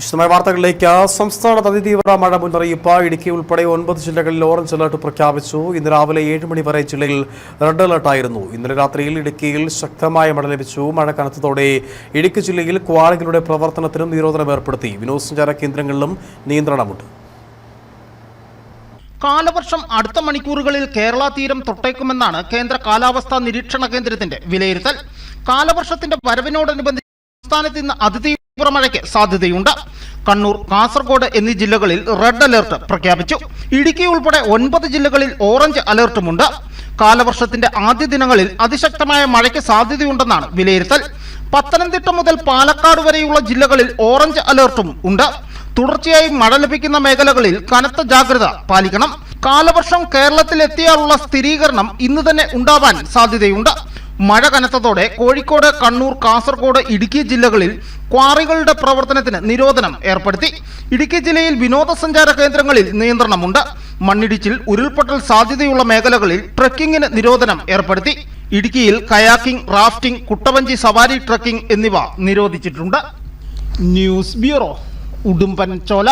വിശദമായ വാർത്തകളിലേക്ക്. സംസ്ഥാനത്ത് അതിതീവ്ര മഴ മുന്നറിയിപ്പ്. ഇടുക്കി ഉൾപ്പെടെ 9 ജില്ലകളിൽ ഓറഞ്ച് അലർട്ട് പ്രഖ്യാപിച്ചു. ഇന്ന് രാവിലെ 7 മണി വരെ ജില്ലയിൽ റെഡ് അലർട്ടായിരുന്നു. ഇന്നലെ രാത്രിയിൽ ഇടുക്കിയിൽ ശക്തമായ മഴ ലഭിച്ചു. മഴ കനത്തതോടെ ഇടുക്കി ജില്ലയിൽ ക്വാറികളുടെ പ്രവർത്തനത്തിനും നിരോധനം ഏർപ്പെടുത്തി. വിനോദസഞ്ചാര കേന്ദ്രങ്ങളിലും നിയന്ത്രണമുണ്ട്. കാലവർഷം അടുത്ത മണിക്കൂറുകളിൽ കേരള തീരം തൊട്ടേക്കുമെന്നാണ് കേന്ദ്ര കാലാവസ്ഥാ നിരീക്ഷണ കേന്ദ്രത്തിന്റെ വിലയിരുത്തൽ. കാലവർഷത്തിന്റെ വരവിനോടനുബന്ധിച്ച് സംസ്ഥാനത്ത് ഇന്ന് അതിതീവ്ര മഴയ്ക്ക് സാധ്യതയുണ്ട്. കണ്ണൂർ, കാസർഗോഡ് എന്നീ ജില്ലകളിൽ റെഡ് അലർട്ട് പ്രഖ്യാപിച്ചു. ഇടുക്കി ഉൾപ്പെടെ 9 ജില്ലകളിൽ ഓറഞ്ച് അലർട്ടുമുണ്ട്. കാലവർഷത്തിന്റെ ആദ്യ ദിനങ്ങളിൽ അതിശക്തമായ മഴയ്ക്ക് സാധ്യതയുണ്ടെന്നാണ് വിലയിരുത്തൽ. പത്തനംതിട്ട മുതൽ പാലക്കാട് വരെയുള്ള ജില്ലകളിൽ ഓറഞ്ച് അലർട്ടും ഉണ്ട്. തുടർച്ചയായി മഴ ലഭിക്കുന്ന മേഖലകളിൽ കനത്ത ജാഗ്രത പാലിക്കണം. കാലവർഷം കേരളത്തിൽ എത്തിയാലുള്ള സ്ഥിരീകരണം ഇന്ന് തന്നെ ഉണ്ടാവാൻ സാധ്യതയുണ്ട്. മഴ കനത്തതോടെ കോഴിക്കോട്, കണ്ണൂർ, കാസർഗോഡ്, ഇടുക്കി ജില്ലകളിൽ ക്വാറികളുടെ പ്രവർത്തനത്തിന് നിരോധനം ഏർപ്പെടുത്തി. ഇടുക്കി ജില്ലയിൽ വിനോദസഞ്ചാര കേന്ദ്രങ്ങളിൽ നിയന്ത്രണമുണ്ട്. മണ്ണിടിച്ചിൽ, ഉരുൾപൊട്ടൽ സാധ്യതയുള്ള മേഖലകളിൽ ട്രെക്കിങ്ങിന് നിരോധനം ഏർപ്പെടുത്തി. ഇടുക്കിയിൽ കയാക്കിംഗ്, റാഫ്റ്റിംഗ്, കുട്ടവഞ്ചി സവാരി ട്രെക്കിംഗ് എന്നിവ നിരോധിച്ചിട്ടുണ്ട്. News bureau, Udumbanchola.